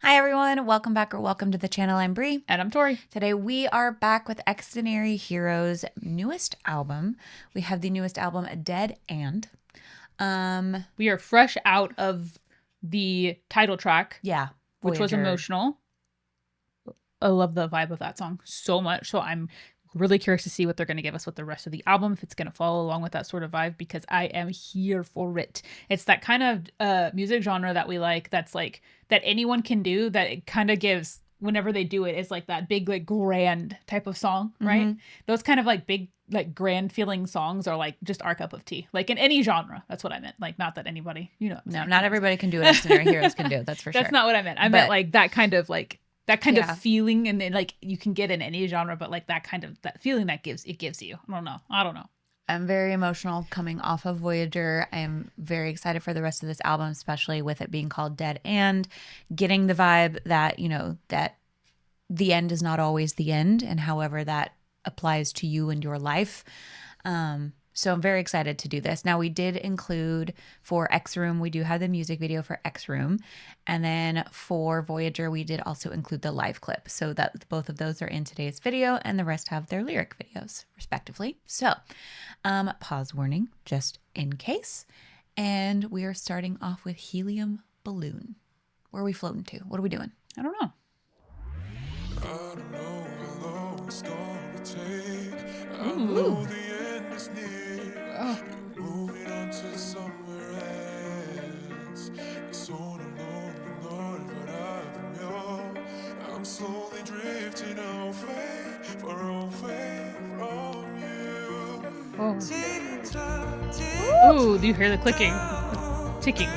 Hi everyone, welcome back or welcome to the channel. I'm Bri. And I'm Tori. Today we are back with Xdinary Hero's newest album. We have the newest album, Dead and. We are fresh out of the title track, Yeah, which was Voyager. emotional. I love the vibe of that song so much. So I'm really curious to see what they're going to give us with the rest of the album, if it's going to follow along with that sort of vibe, because I am here for it. It's that kind of music genre that we like, that's like, that anyone can do, that it kind of gives, whenever they do it, it's like that big, like grand type of song, right? Those kind of like big, like grand feeling songs are like just our cup of tea, like in any genre. That's what I meant. Like, not that anybody, No, not everybody can do what Xdinary Heroes can do. That's for sure. That's not what I meant. I meant like that kind of like, that kind of feeling, and then like you can get in any genre, but like that kind of, that feeling that gives you. I don't know. I'm very emotional coming off of Voyager. I am very excited for the rest of this album, especially with it being called Dead and getting the vibe that, you know, that the end is not always the end, and however that applies to you and your life. So I'm very excited to do this. Now, we did include for X Room, we do have the music video for X Room. And then for Voyager, we did also include the live clip. So that both of those are in today's video, and the rest have their lyric videos, respectively. So pause warning, just in case. And we are starting off with Helium Balloon. Where are we floating to? What are we doing? I don't know. I don't know how long it's gonna take. I Ooh. know the end is near. Oh. You're moving on to somewhere else. It's on a lonely night, but I've been I'm slowly drifting away, far away from you. Oh. Ooh, do you hear the clicking? The ticking.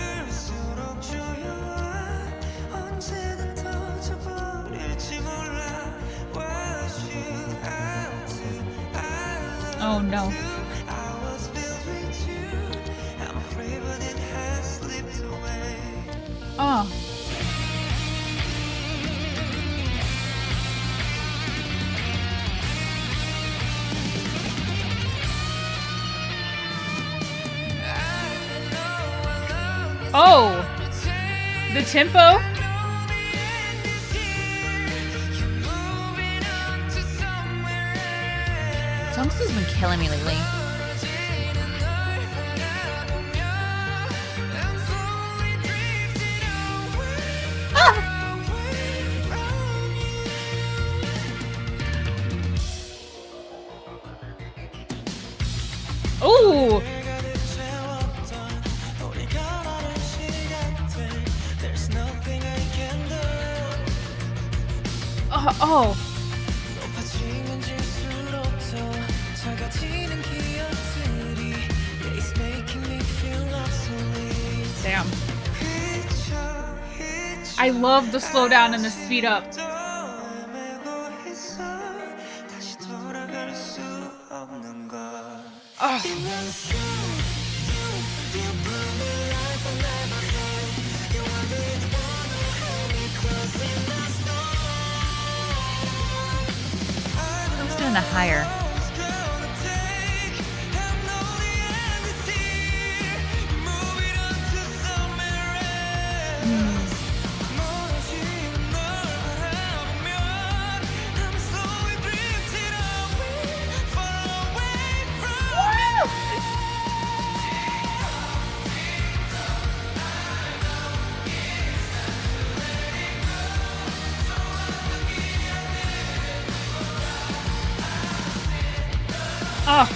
Oh no. Oh. Oh. The tempo. Songs has been killing me lately. Ooh. Oh. Damn. I love the slowdown and the speed up. Oh. Who's doing the higher? Oh.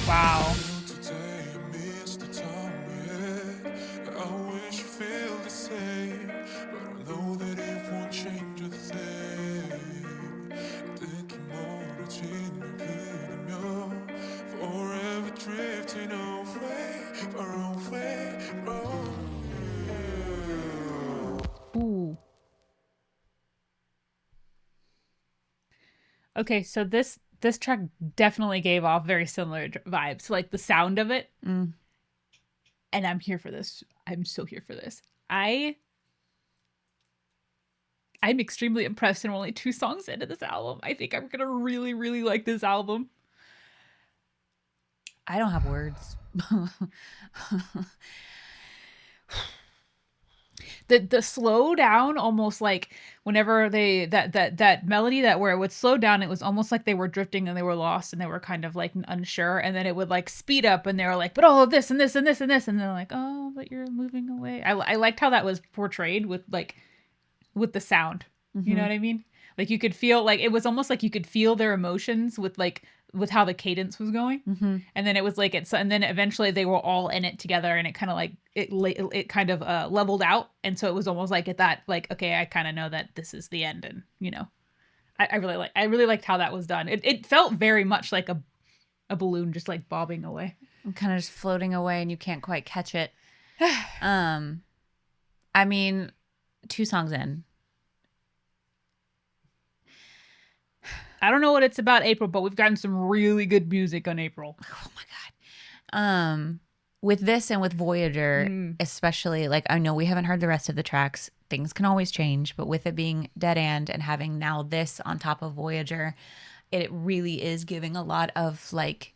Wow. Today I miss the time we had. I wish you feel the same, but I know that it won't change a thing. Forever drifting away, far away from you. Ooh. Okay, so this track definitely gave off very similar vibes, like the sound of it. And I'm here for this. I'm so here for this. I'm extremely impressed, and we're only 2 songs into this album. I think I'm gonna really, really like this album. I don't have words. The slow down, almost like whenever they that melody that where it would slow down, it was almost like they were drifting and they were lost and they were kind of like unsure, and then it would like speed up and they were like, but all of this and this and this and this, and they're like, oh, but you're moving away. I liked how that was portrayed with the sound. You know what I mean? Like you could feel, like it was almost like you could feel their emotions with how the cadence was going. And then it was like and then eventually they were all in it together, and it kind of like it kind of leveled out, and so it was almost like at that, like, okay, I kind of know that this is the end. And I really liked how that was done. It felt very much like a balloon just like bobbing away, I'm kind of just floating away and you can't quite catch it. I mean, 2 songs in, I don't know what it's about April, but we've gotten some really good music on April. oh my god. With this and with Voyager, especially, like, I know we haven't heard the rest of the tracks. Things can always change, but with it being Dead and having now this on top of Voyager, it really is giving a lot of like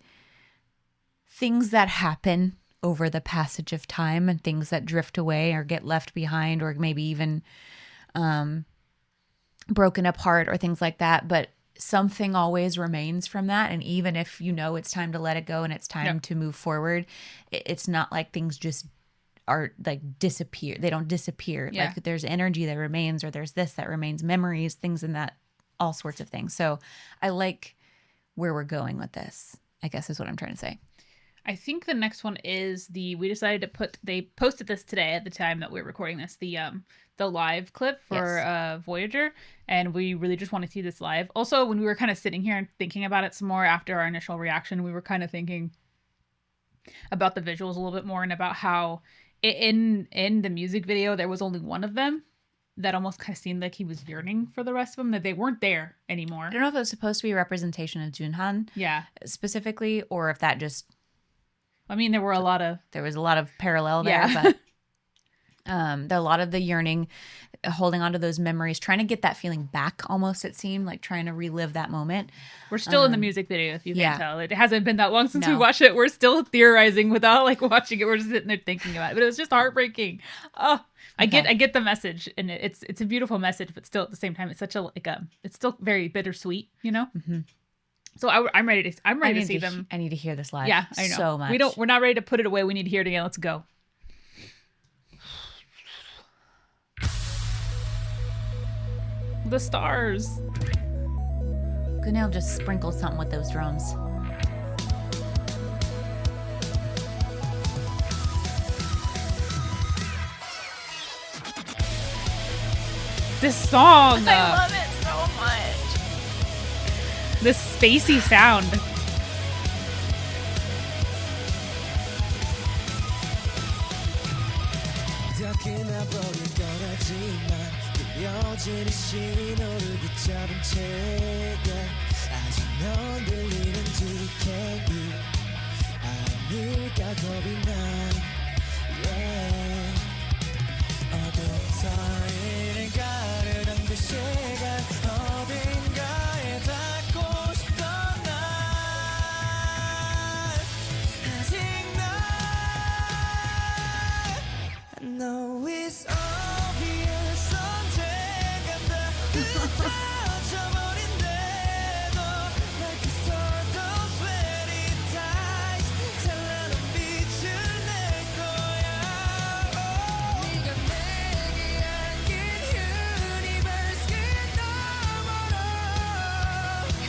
things that happen over the passage of time and things that drift away or get left behind or maybe even broken apart or things like that. But something always remains from that. And even if it's time to let it go and it's time to move forward, it's not like things just are like disappear. They don't disappear. Yeah. Like there's energy that remains, or there's this that remains, memories, things in that, all sorts of things. So I like where we're going with this, I guess is what I'm trying to say. I think the next one is we decided to they posted this today at the time that we're recording this, the live clip for Voyager, and we really just want to see this live. Also, when we were kind of sitting here and thinking about it some more after our initial reaction, we were kind of thinking about the visuals a little bit more, and about how in the music video there was only one of them that almost kind of seemed like he was yearning for the rest of them, that they weren't there anymore. I don't know if it was supposed to be a representation of Junhan specifically, or if that just... I mean, there was a lot of parallel there, but a lot of the yearning, holding on to those memories, trying to get that feeling back almost, it seemed like trying to relive that moment. We're still in the music video, if you can tell. It hasn't been that long since we watched it. We're still theorizing without like watching it. We're just sitting there thinking about it. But it was just heartbreaking. Oh, I get the message, and it's a beautiful message, but still at the same time, it's such it's still very bittersweet, Mm-hmm. So I'm ready to see them. I need to hear this live. Yeah, I know. So much. We're not ready to put it away. We need to hear it again. Let's go. The stars. Gunnell just sprinkled something with those drums. This song. I love it so much. This spacey sound.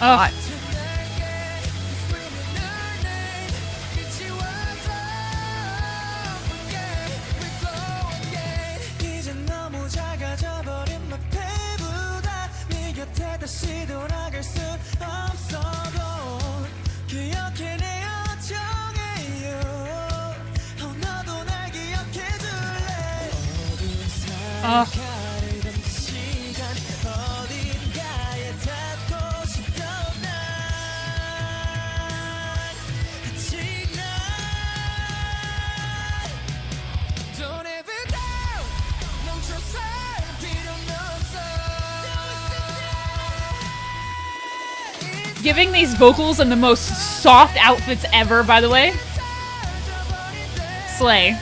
Oh. Giving these vocals in the most soft outfits ever, by the way. Slay.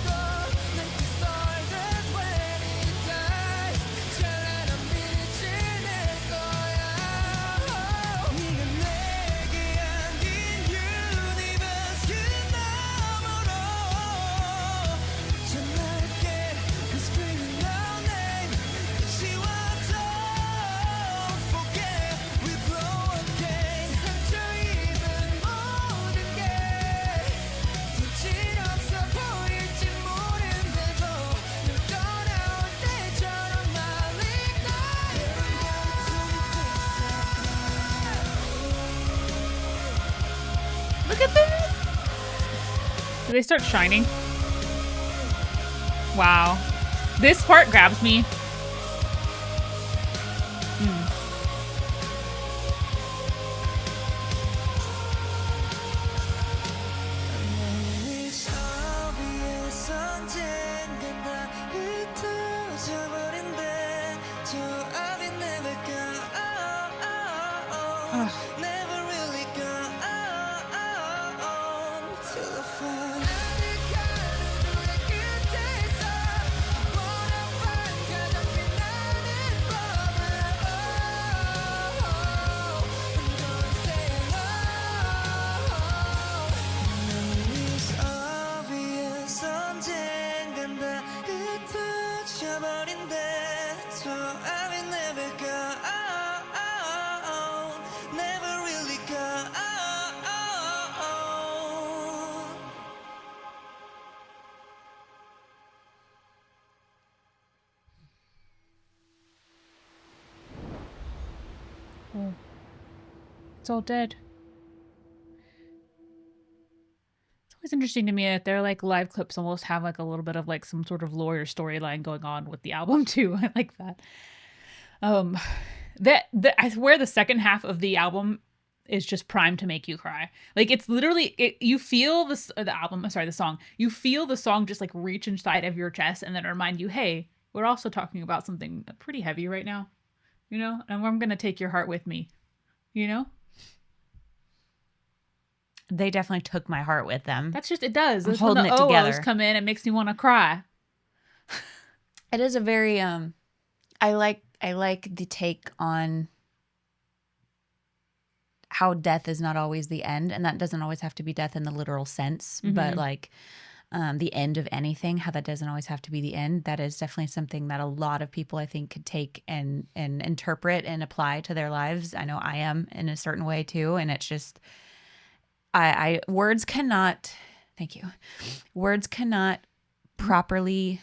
Look at this. Do they start shining? Wow. This part grabs me. Oh. It's all dead. It's always interesting to me that their like live clips almost have like a little bit of like some sort of lawyer storyline going on with the album too. I like that. I swear the second half of the album is just primed to make you cry. Like it's literally you feel the song. You feel the song just like reach inside of your chest and then remind you, hey, we're also talking about something pretty heavy right now, you know, and I'm gonna take your heart with me, you know. They definitely took my heart with them. That's just it does. I'm holding when it the together. O-O's come in, it makes me want to cry. It is a very I like the take on how death is not always the end, and that doesn't always have to be death in the literal sense, but like the end of anything, how that doesn't always have to be the end. That is definitely something that a lot of people I think could take and interpret and apply to their lives. I know I am in a certain way too, and it's just words cannot, thank you. Words cannot properly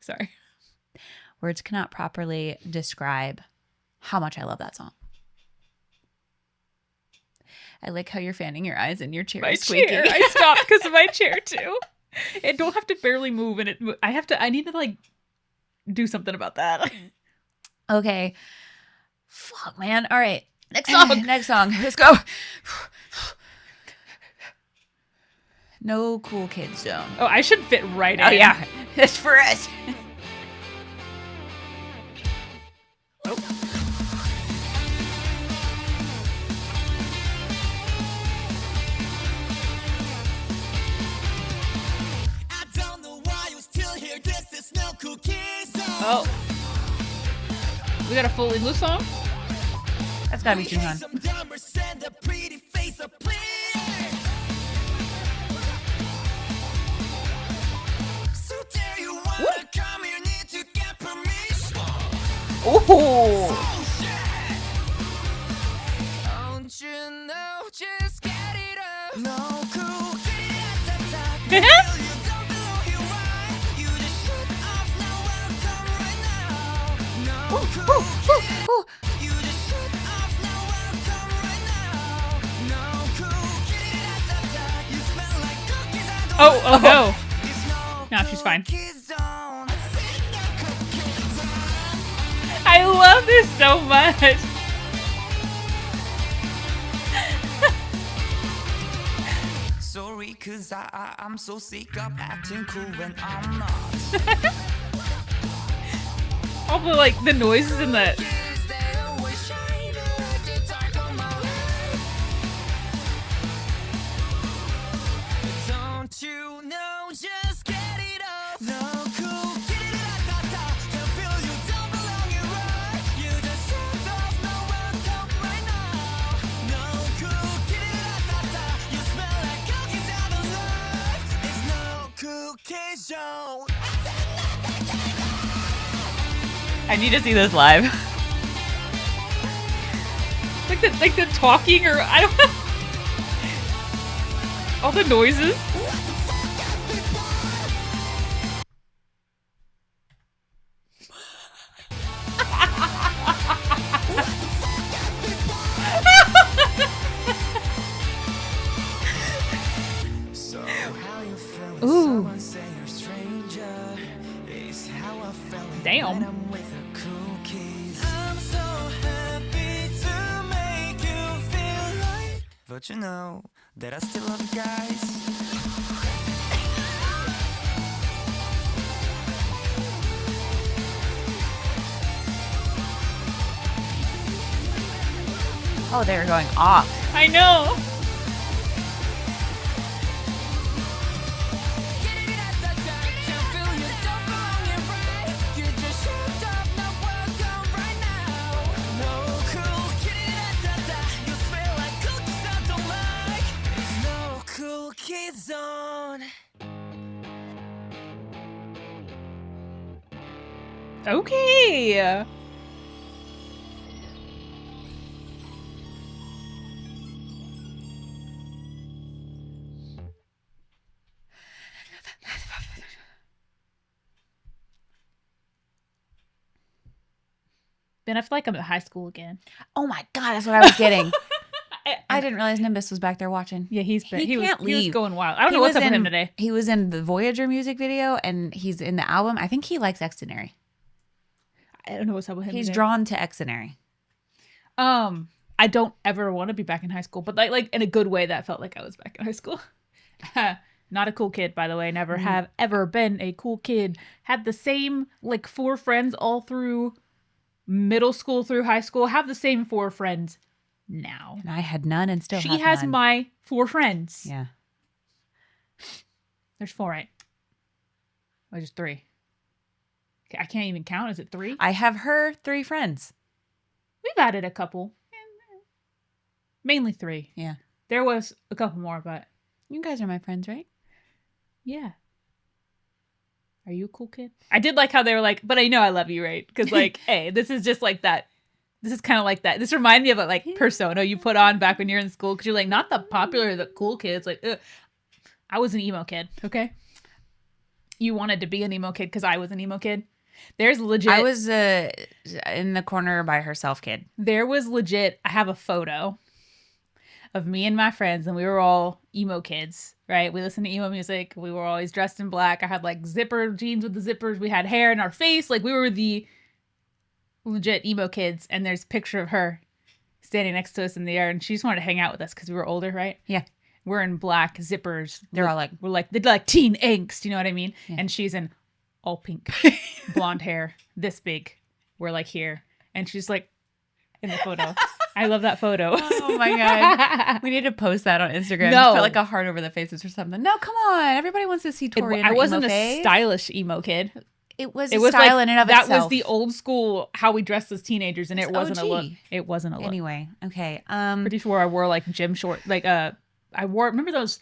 Sorry. Words cannot properly describe how much I love that song. I like how you're fanning your eyes and your chair is squeaking. Chair. I stopped because of my chair too. It don't have to barely move, and I need to like do something about that. Okay. Fuck, man. All right. Next song. Next song. Let's go. No Cool Kids Zone. Oh, I should fit right in. Oh, yeah. It's for us. Oh. I don't know why you still here. This is no Cool Kids Zone. Oh. We got a fully loose song? That's gotta be too fun. Oh. Don't you know, just get it up. No cool kids. Ooh. Oh no. No, she's fine. I love this so much. Sorry, cause I'm so sick of acting cool when I'm not. All the like the noises in the. Don't you know, just get it off. No cool, get it can feel you don't belong, you're right. You just shut off, no welcome right now. No cool, get it you smell like cookies out of life. It's no cookie zone. I need to see this live. like the talking or I don't know. All the noises. So how you feel when Ooh. someone say you're a stranger is how I felt Damn. when I'm with a cool kid. I'm so happy to make you feel right, but you know that I still love you guys. Oh, they were going off. I know. Zone. Okay. Then I feel like I'm at high school again. Oh my God, that's what I was getting. I didn't realize Nimbus was back there watching. Yeah, he can't was leave. going wild. I don't He know what's was up with in- him today. He was in the Voyager music video and he's in the album. I think he likes Xdinary. I don't know what's up with him. He's today. drawn to Xdinary. I don't ever want to be back in high school, but like in a good way that felt like I was back in high school. Not a cool kid, by the way. Never have ever been a cool kid. Had the same like 4 friends all through middle school through high school. Have the same 4 friends now. And I had none and still She have has none. my 4 friends. Yeah. There's 4, right? Or just 3? Okay, I can't even count. Is it 3? I have her 3 friends. We've added a couple. Mainly 3. Yeah. There was a couple more, but You guys are my friends, right? yeah. Are you a cool kid? I did like how they were like, but I know I love you, right? Because like, hey, this is just like that. This is kind of like that. This reminded me of a like persona you put on back when you're in school. Because you're like, not the popular, the cool kids. Like, ugh. I was an emo kid, okay? You wanted to be an emo kid because I was an emo kid. There's legit. I was in the corner by herself kid. There was legit. I have a photo of me and my friends, and we were all emo kids, right? We listened to emo music. We were always dressed in black. I had like zipper jeans with the zippers. We had hair in our face. Like we were the legit emo kids. And there's a picture of her standing next to us in the air, and she just wanted to hang out with us because we were older, right? Yeah. We're in black zippers. They're all like, they're like teen angst. You know what I mean? Yeah. And she's in all pink, blonde hair, this big. We're like here, and she's like in the photo. I love that photo. oh my God. We need to post that on Instagram. No. Put like a heart over the faces or something. No, come on. Everybody wants to see Tori in I her wasn't emo a face. stylish emo kid. It was It a was style like in and of that itself. was the old school how we dressed as teenagers, and It's it wasn't a look. OG. It wasn't a look. Anyway, okay. Pretty sure I wore like gym short, like I wore. Remember those?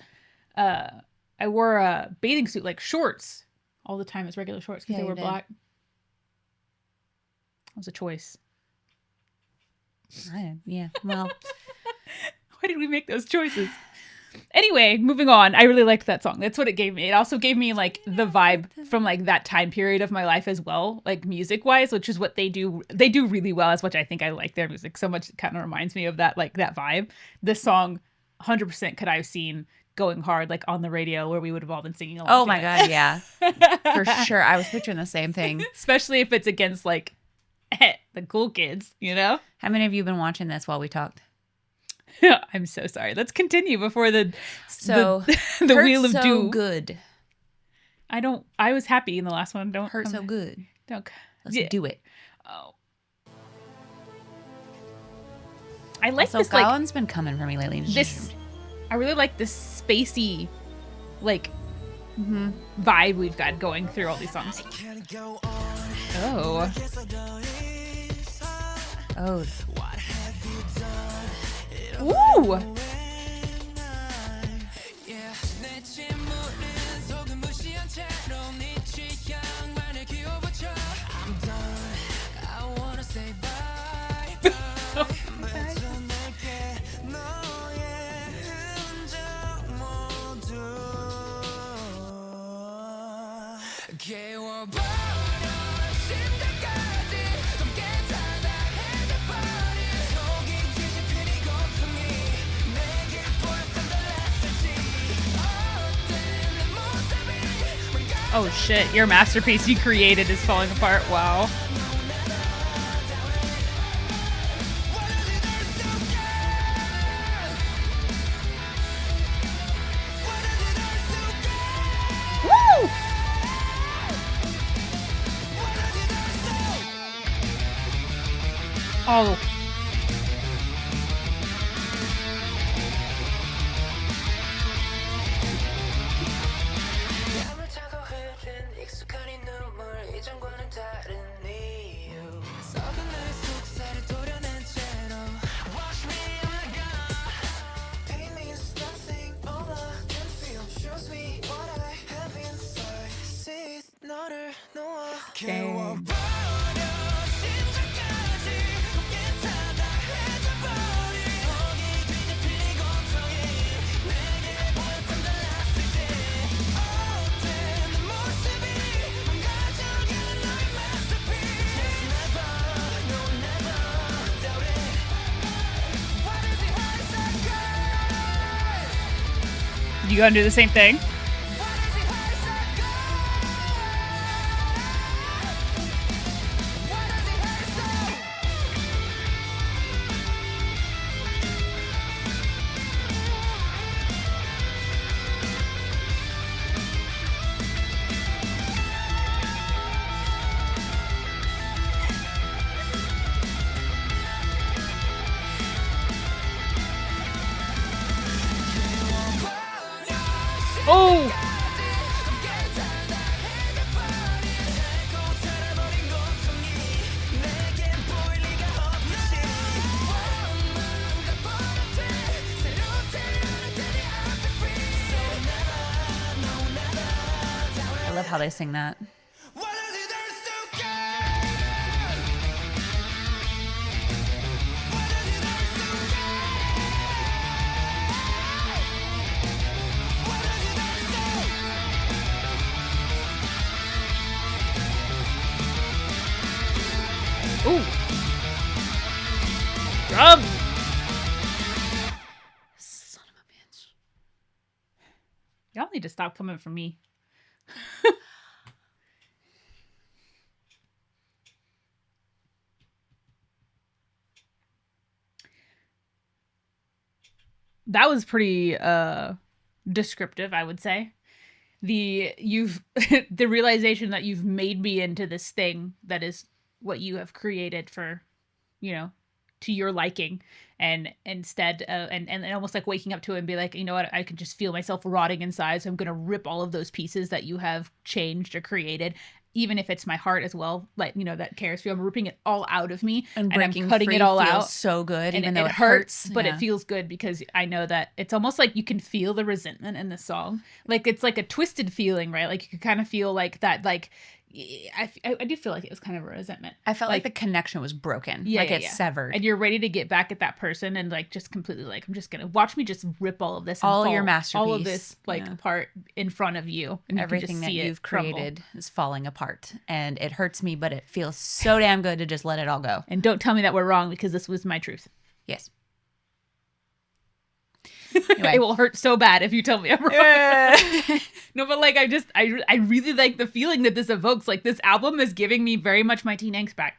I wore a bathing suit, like shorts, all the time as regular shorts because Yeah, they you were did. black. That was a choice. Yeah. Well, Why did we make those choices? Anyway, moving on. I really liked that song. That's what it gave me. It also gave me like the vibe from like that time period of my life as well, like music wise, which is what they do. They do really well, as much I think I like their music so much. It kind of reminds me of that, like that vibe. This song, 100% could I have seen going hard, like on the radio where we would have all been singing along. oh to my it. God, yeah. For sure. I was picturing the same thing. Especially if it's against like the cool kids, you know? How many of you have been watching this while we talked? I'm so sorry. Let's continue before the So, the Hurt wheel of so doom. good. I was happy in the last one. Don't Hurt so good. Don't. Let's Yeah. do it. Oh. I like Also, this, like, Gowan's been coming for me lately. I really like this spacey, like, vibe we've got going through all these songs. Oh. Oh. Ooh! Oh shit, your masterpiece you created is falling apart. Wow. Woo! Oh. Okay. You gonna do the same thing? Oh! I love how they sing that. Ooh. Drum. Son of a bitch. Y'all need to stop coming for me. That was pretty descriptive, I would say. The realization that you've made me into this thing that is what you have created for, to your liking, and instead and almost like waking up to it and be like, you know what, I can just feel myself rotting inside, so I'm gonna rip all of those pieces that you have changed or created, even if it's my heart as well, like, that cares for you. I'm ripping it all out of me and I'm cutting it all out. So good, and even though it hurts, but it feels good because I know that it's almost like you can feel the resentment in the song. Like it's like a twisted feeling, right? Like you can kind of feel like that, like I do feel like it was kind of a resentment. I felt like the connection was broken. Yeah, it's severed. And you're ready to get back at that person and like just completely like, I'm just going to watch me just rip all of this. All your masterpiece. All of this apart in front of you. And everything that you've created is falling apart. And it hurts me, but it feels so damn good to just let it all go. And don't tell me that we're wrong because this was my truth. Yes. Anyway. It will hurt so bad if you tell me I'm wrong. No, but like I really like the feeling that this evokes. Like this album is giving me very much my teen angst back.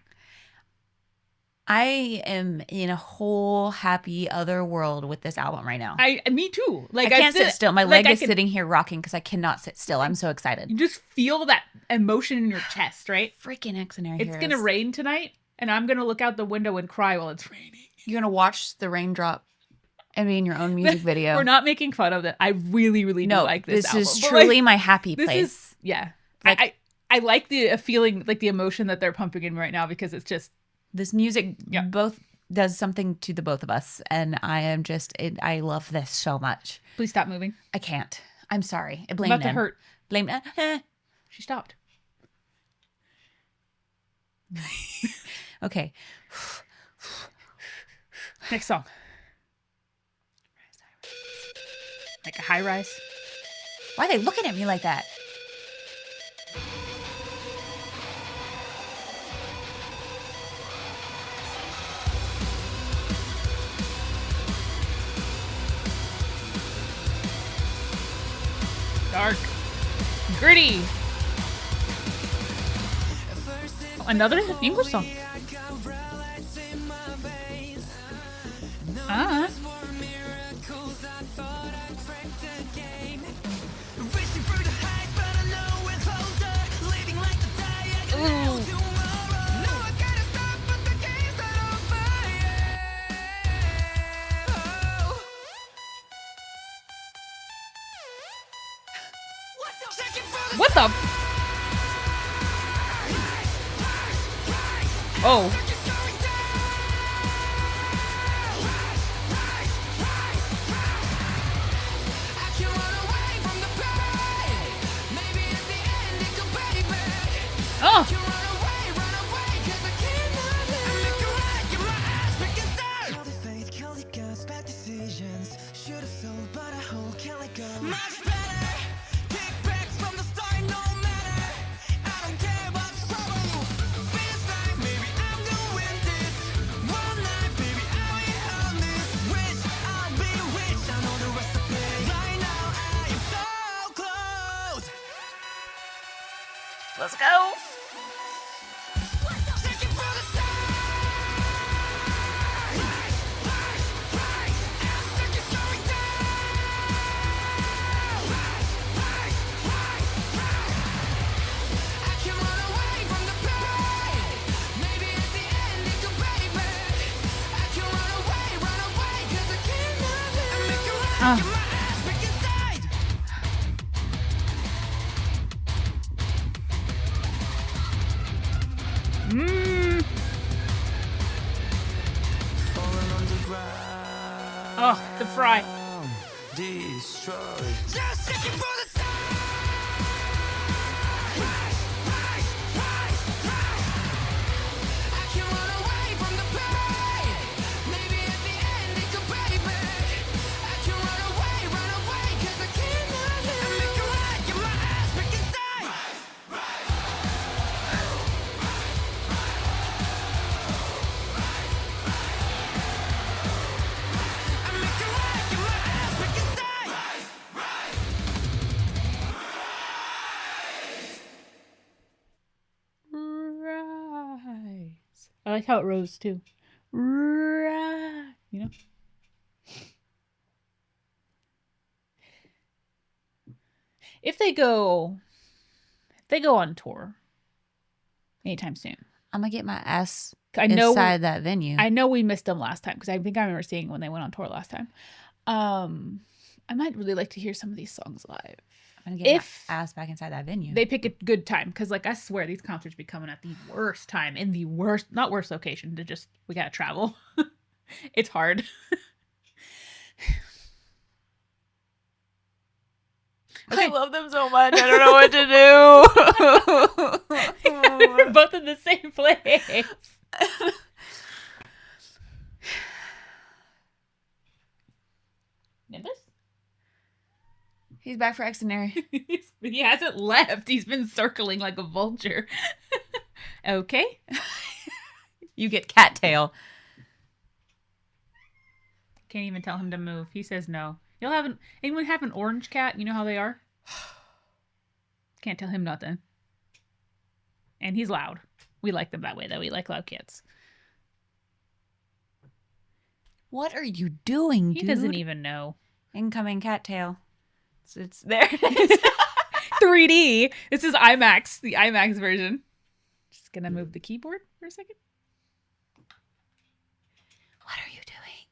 I am in a whole happy other world with this album right now. Me too. Like I can't sit still. My leg is sitting here rocking because I cannot sit still. I'm so excited. You just feel that emotion in your chest, right? Freaking Xdinary It's gonna rain tonight. And I'm going to look out the window and cry while it's raining. You're going to watch the raindrop and be in your own music video. We're not making fun of it. I really, really do like this album. This is truly my happy place. Like, I like the feeling, like the emotion that they're pumping in right now because it's just... This music both does something to the both of us. And I am just... I love this so much. Please stop moving. I can't. I'm sorry. I blame I'm about to hurt. Blame... She stopped. Okay. Next song. Like a high rise. Why are they looking at me like that? Dark. Gritty. Oh, another English song. Ah. What the? Oh. Oh. Let's go. Oh, the fry. I like how it rose too. You know? If they go on tour anytime soon, I'm gonna get my ass inside that venue. I know we missed them last time because I think I remember seeing when they went on tour last time. I might really like to hear some of these songs live. I'm gonna get my ass back inside that venue. They pick a good time because, like, I swear these concerts be coming at the worst time in the worst, not worst location. To just we gotta travel. It's hard. Okay. I love them so much. I don't know what to do. We're both in the same place. Nimbus? He's back for Xdinary. He hasn't left. He's been circling like a vulture. Okay. You get cattail. Can't even tell him to move. He says no. Anyone have an orange cat? You know how they are? Can't tell him nothing. And he's loud. We like them that way, though. We like loud cats. What are you doing, dude? He doesn't even know. Incoming cattail. It's there. 3D. This is IMAX, the IMAX version. Just gonna move the keyboard for a second. What are you doing?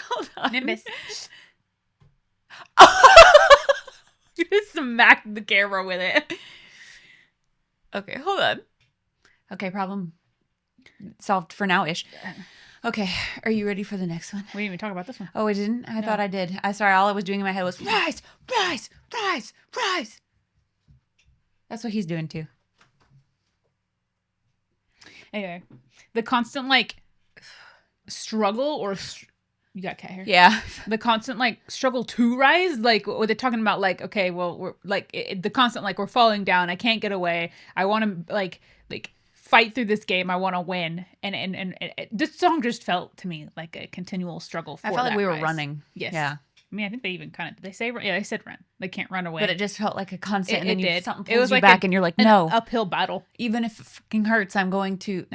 Hold on. Nimbus. You just smacked the camera with it. Okay, hold on. Okay, problem solved for now-ish. Okay, are you ready for the next one? We didn't even talk about this one. Oh, I didn't? I No. thought I did. Sorry, all I was doing in my head was rise, rise, rise, rise. That's what he's doing too. Anyway, the constant like struggle or you got cat hair. Yeah. The constant like struggle to rise, like what they're talking about, like okay, well we're like the constant like we're falling down. I can't get away. I want to like fight through this game. I want to win. And this song just felt to me like a continual struggle. For I felt like that we were rise. running. Yes. Yeah. I mean, I think they even kind of did they say yeah they said run. They can't run away. But it just felt like a constant. And then did. something It pulls was you like back, and you're like, no. an uphill battle. Even if it fucking hurts, I'm going to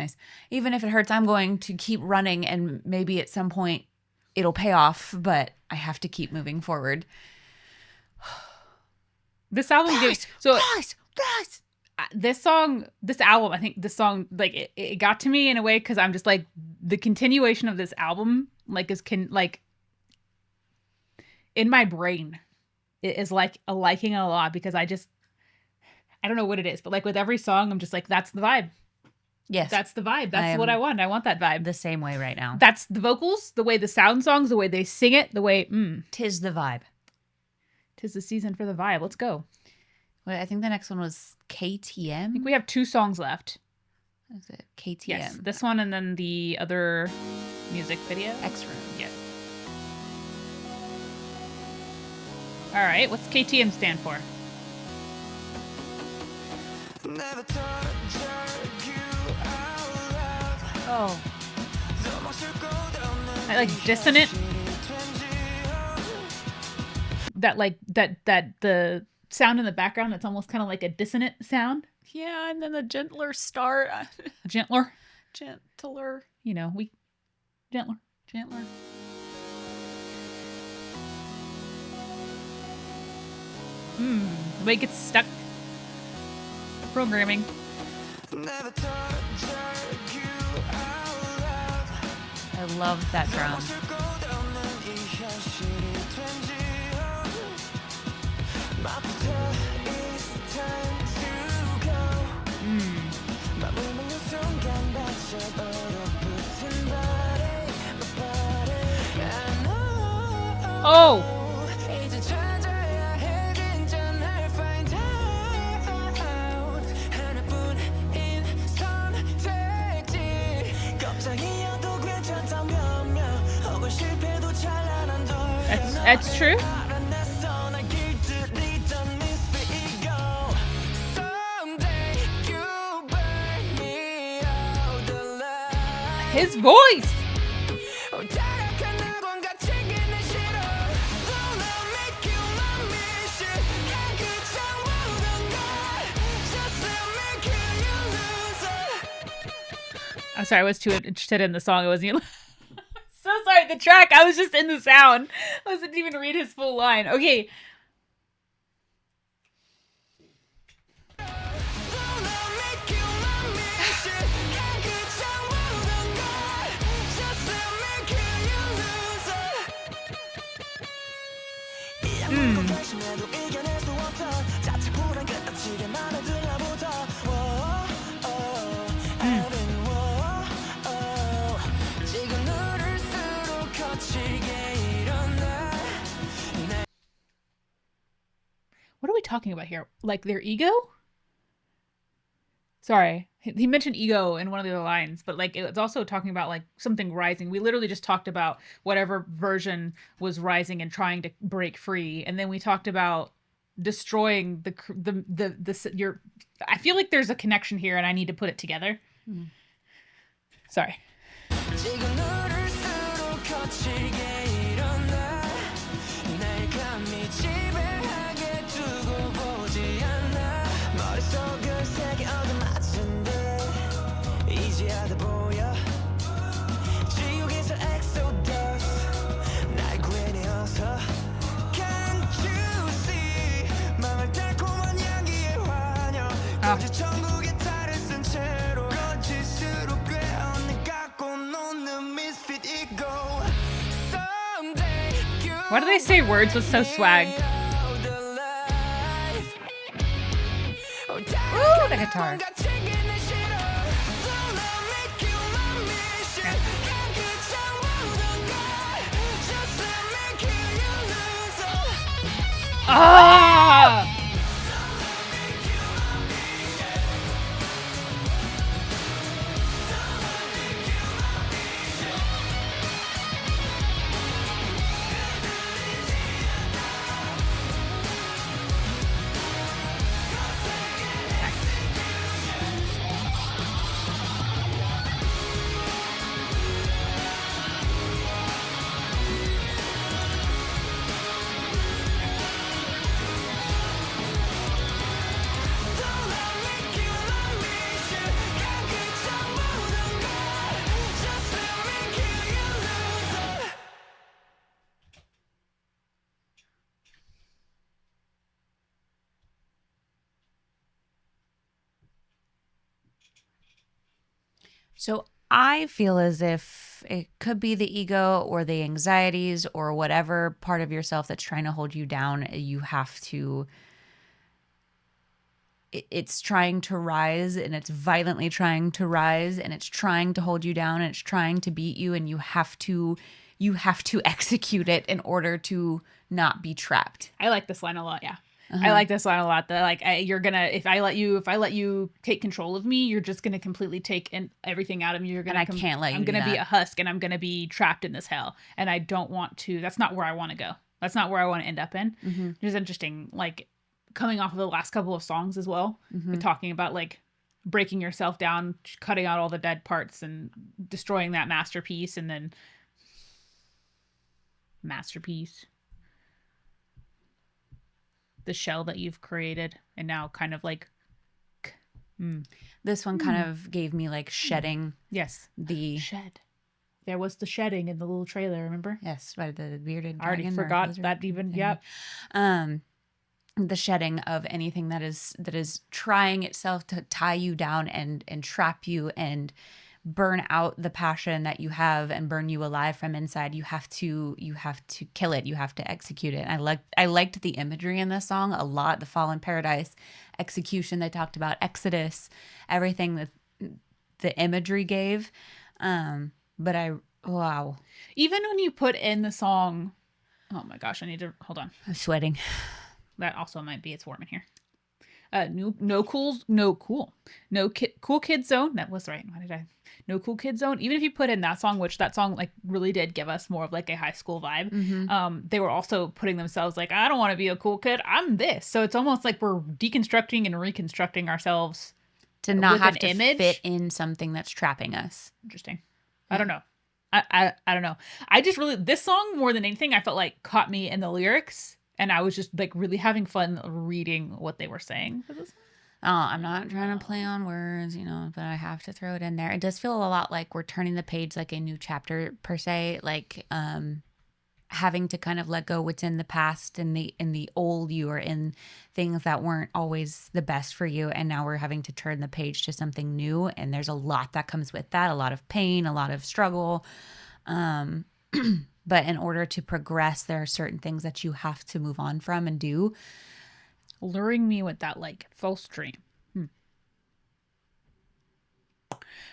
Even if it hurts, I'm going to keep running, and maybe at some point it'll pay off. But I have to keep moving forward. This album Rise, so rise, rise. this album, I think this song like it got to me in a way because I'm just like the continuation of this album like in my brain it is like liking it a lot because I don't know what it is, but like with every song I'm just like that's the vibe. Yes, That's the vibe. That's what I want. I want that vibe. the same way right now. That's the vocals, the way the sound songs, the way they sing it, the way 'Tis the vibe. 'Tis the season for the vibe. Let's go. Wait, I think the next one was KTM. I think we have 2 songs left. What is it? KTM. Yes, this one and then the other music video. X Room. Yes. All right, what's KTM stand for? Never thought I'd drag you out loud. Oh, I like dissonant. That like that the sound in the background. It's almost kind of like a dissonant sound. yeah, and then the gentler start. Gentler. Gentler. You know, gentler. Gentler. The way it gets stuck. Programming. Never thought I'd drag you out loud. I love that drum. Oh! That's true. His voice. I'm sorry, I was too interested in the song. I wasn't even... So sorry, the track. I was just in the sound. I wasn't even read his full line. Okay. What are we talking about here? Like their ego? Sorry. He mentioned ego in one of the other lines, but like it was also talking about like something rising. We literally just talked about whatever version was rising and trying to break free. And then we talked about destroying your I feel like there's a connection here and I need to put it together. Sorry. Why do they say words with so swag? Ooh, the guitar. Ah! So I feel as if it could be the ego or the anxieties or whatever part of yourself that's trying to hold you down. You have to, it's trying to rise, and it's violently trying to rise, and it's trying to hold you down, and it's trying to beat you, and you have to execute it in order to not be trapped. I like this line a lot. Yeah. I like this line a lot. That like you're gonna if I let you take control of me, you're just gonna completely take everything out of me. You're gonna And I can't let you. I'm gonna do be that. a husk, and I'm gonna be trapped in this hell. And I don't want to. That's not where I want to go. That's not where I want to end up in. Which is interesting. Like coming off of the last couple of songs as well, we're talking about like breaking yourself down, cutting out all the dead parts, and destroying that masterpiece, and then masterpiece. The shell that you've created, and now kind of like This one kind of gave me like shedding. Yes, The shed. There was the shedding in the little trailer. Remember? yes, by the bearded. I already dragon or forgot lizard that even. thing. Yep. The shedding of anything that is trying itself to tie you down and trap you and burn out the passion that you have and burn you alive from inside. You have to kill it. You have to execute it. And I liked the imagery in this song a lot. The Fallen Paradise, execution. They talked about Exodus, everything that the imagery gave. But wow. Even when you put in the song, oh my gosh, I need to hold on. I'm sweating. That also might be it's warm in here. Cool Kid Zone. That was right. Why did I? No Cool Kid Zone. Even if you put in that song, which that song like really did give us more of like a high school vibe. They were also putting themselves like, I don't want to be a cool kid. I'm this. So it's almost like we're deconstructing and reconstructing ourselves To not with have an to image. fit in something that's trapping us. Interesting. I don't know. I don't know. I just really this song more than anything I felt like caught me in the lyrics, and I was just like really having fun reading what they were saying for this. I'm not trying to play on words, but I have to throw it in there. It does feel a lot like we're turning the page, like a new chapter per se, like having to kind of let go what's in the past and in the old you, or in things that weren't always the best for you, and now we're having to turn the page to something new, and there's a lot that comes with that, a lot of pain, a lot of struggle. But in order to progress, there are certain things that you have to move on from and do. Luring me with that like false dream.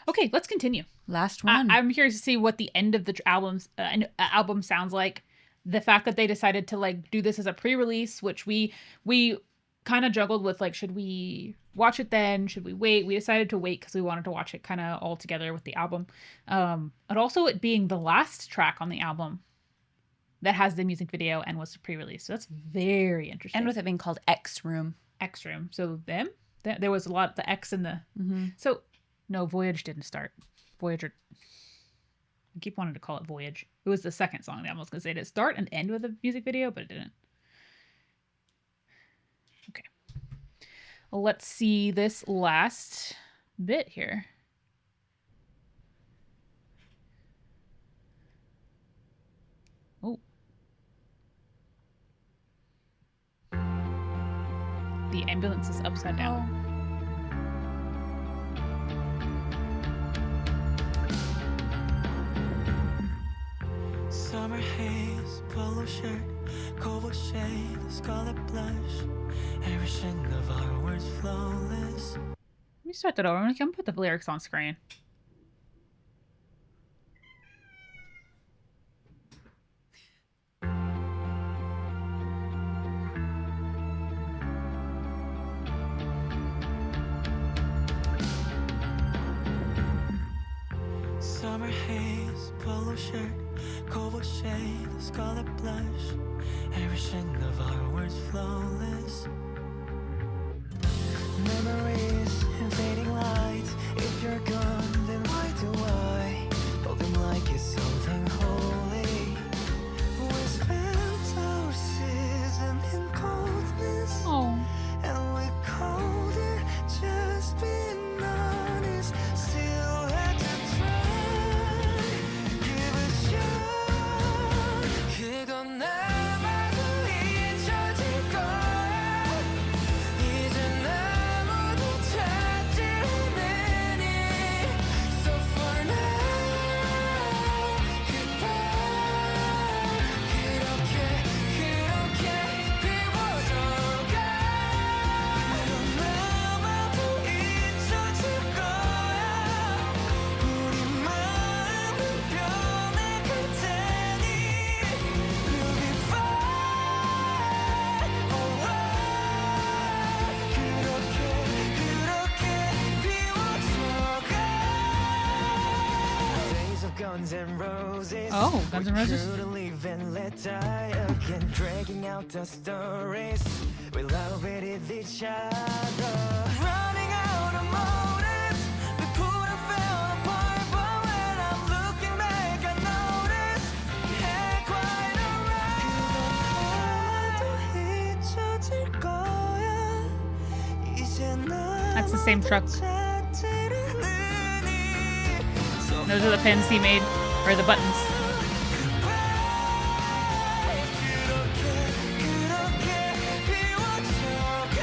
Okay, let's continue. Last one. I'm curious to see what the end of the album sounds like. The fact that they decided to like do this as a pre-release, which we kind of juggled with, like, should we watch it then? Should we wait? We decided to wait because we wanted to watch it kind of all together with the album. And also it being the last track on the album that has the music video and was pre-release. So that's very interesting. And with it being called X Room. X Room. So there was a lot, the X in the... So, no, Voyage didn't start. Voyager... I keep wanting to call it Voyage. It was the second song. I was going to say, did it start and end with a music video? But it didn't. Okay. Well, let's see this last bit here. Oh. The ambulance is upside down. Summer haze, polo shirt, cobalt shade, scarlet blush. Every shade of our words flawless. Let me start that over. I'm gonna put the lyrics on screen. Summer haze, polo shirt, cobalt shade, scarlet blush. Every shade of our words flawless. Memories and fading lights. If you're gone, then why do I hold them like it's something holy? We spent our season in coldness, Oh. and we called it just being honest. Still had to try, give a shot. 그건 아마도 잊혀질 거야. 이젠 아무도 찾지 않으니. So for now, goodbye. 그렇게 비워져가. 그건 아마도 잊혀질 거야. 우리 마음은 변해갈 테니. We'll be fine, alright. 그렇게 비워져가. Days of guns and roses. Oh, Guns N' Roses. True to live and let die again, dragging out the stories. We love it with each other. Running out of motives. We could have fell apart, but when I'm looking back, I notice we had quite a ride. 잊혀질 거야. 이제 That's the same truck. 찾지를 않으니. So Those are the pins he made, or the buttons. 그렇게 비워져가.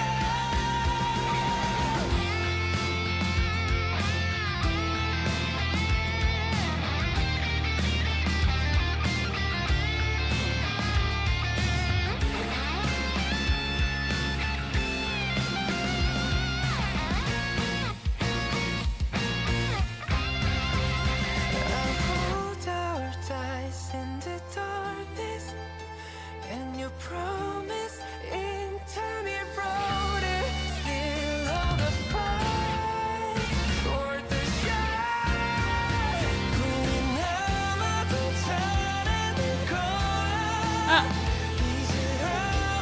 I hold our ties in the darkness, and you promise in time you wrote it. Still on the fight, worth a shot. 우리 남아도 잘하는 거야. Ah. 이제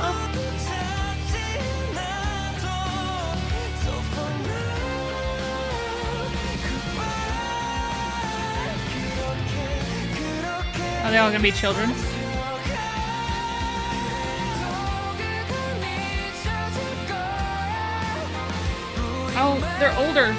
아무도 찾지 않아도. So for now, goodbye. 그렇게 Are they all gonna be children? Oh, they're older.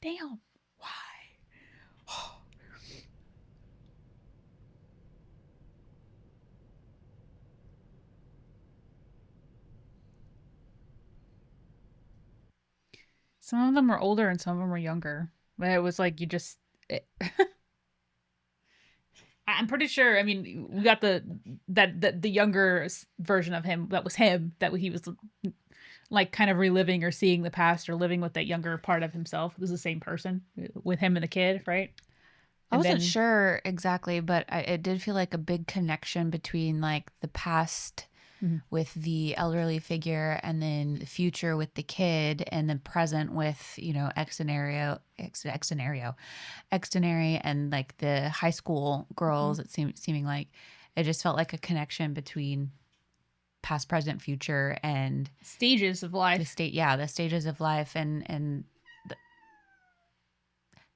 Damn. Why? Some of them were older and some of them were younger. But it was like you just. I'm pretty sure. I mean, we got the younger version of him. That was him. That he was like kind of reliving or seeing the past or living with that younger part of himself. It was the same person with him and the kid, right? I And wasn't then- sure exactly, but it did feel like a big connection between like the past Mhm. with the elderly figure and then the future with the kid and the present with, you know, Xdinary and like the high school girls. It seeming like it just felt like a connection between past, present, future, and Stages of life. the stages of life and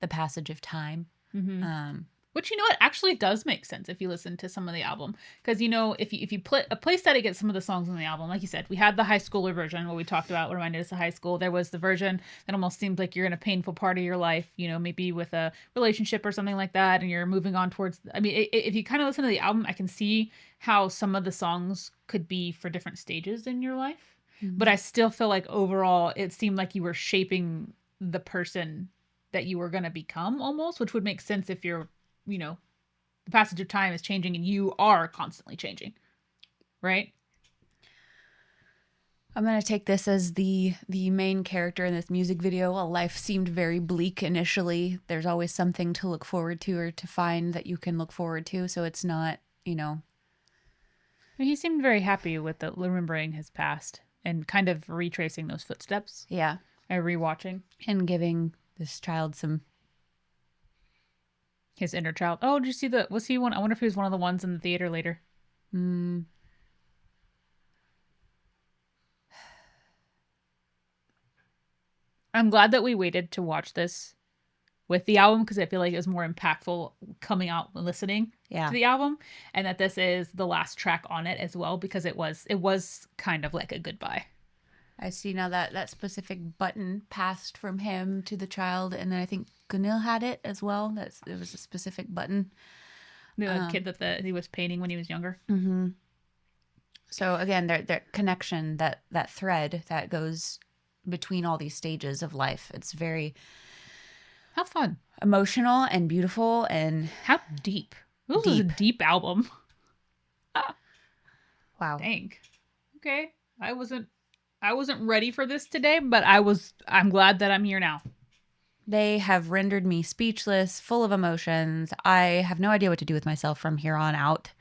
the passage of time. Mhm. Which, you know, it actually does make sense if you listen to some of the album. Because, you know, if you play a place that it gets some of the songs on the album, like you said, we had the high schooler version, what we talked about, what reminded us of high school. There was the version that almost seems like you're in a painful part of your life, you know, maybe with a relationship or something like that, and you're moving on towards, I mean, if you kind of listen to the album, I can see how some of the songs could be for different stages in your life. But I still feel like overall, it seemed like you were shaping the person that you were going to become almost, which would make sense if you're, you know, the passage of time is changing and you are constantly changing, right? I'm going to take this as the main character in this music video. While life seemed very bleak initially, there's always something to look forward to or to find that you can look forward to. So it's not, you know. He seemed very happy with remembering his past and kind of retracing those footsteps. Yeah. And rewatching. And giving this child some... His inner child. Oh, did you see was he one? I wonder if he was one of the ones in the theater later. I'm glad that we waited to watch this with the album because I feel like it was more impactful coming out and listening to the album, and that this is the last track on it as well because it was kind of like a goodbye. I see now that specific button passed from him to the child, and then I think Gunil had it as well. It was a specific button. The kid that he was painting when he was younger. Mm-hmm. So again, their connection, that thread that goes between all these stages of life. It's very... How fun. Emotional and beautiful and... How deep. This is a deep album. Wow. Dang. Okay. I wasn't ready for this today, but I'm glad that I'm here now. They have rendered me speechless, full of emotions. I have no idea what to do with myself from here on out.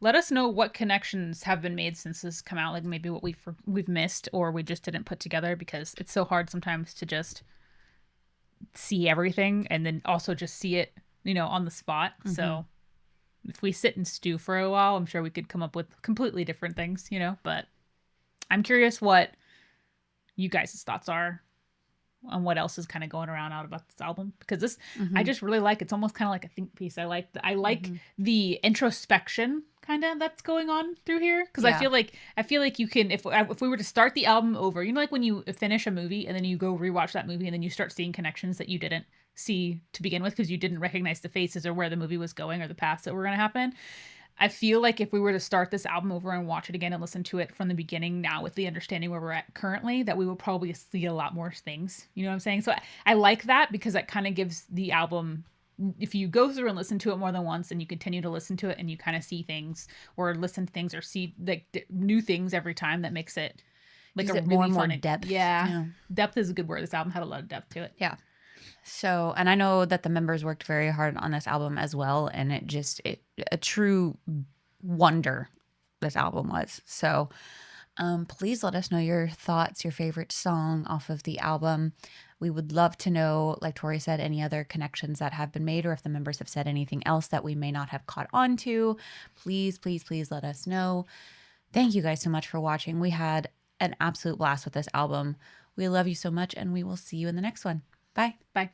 Let us know what connections have been made since this come out, like maybe what we've missed or we just didn't put together, because it's so hard sometimes to just see everything and then also just see it, you know, on the spot. Mm-hmm. So if we sit and stew for a while, I'm sure we could come up with completely different things, you know, but I'm curious what you guys' thoughts are on what else is kind of going around out about this album, because this I just really like. It's almost kind of like a think piece. I like the introspection kind of that's going on through here, because I feel like you can, if we were to start the album over, you know, like when you finish a movie and then you go rewatch that movie and then you start seeing connections that you didn't see to begin with because you didn't recognize the faces or where the movie was going or the paths that were going to happen. I feel like if we were to start this album over and watch it again and listen to it from the beginning now with the understanding where we're at currently, that we will probably see a lot more things. You know what I'm saying? So I like that because that kind of gives the album, if you go through and listen to it more than once and you continue to listen to it and you kind of see things or listen to things or see like new things every time, that makes it like a really more fun depth. Yeah. Depth is a good word. This album had a lot of depth to it. Yeah. So, and I know that the members worked very hard on this album as well, and a true wonder this album was. So, please let us know your thoughts, your favorite song off of the album. We would love to know, like Tori said, any other connections that have been made, or if the members have said anything else that we may not have caught on to. Please, please, please let us know. Thank you guys so much for watching. We had an absolute blast with this album. We love you so much, and we will see you in the next one. Bye. Bye.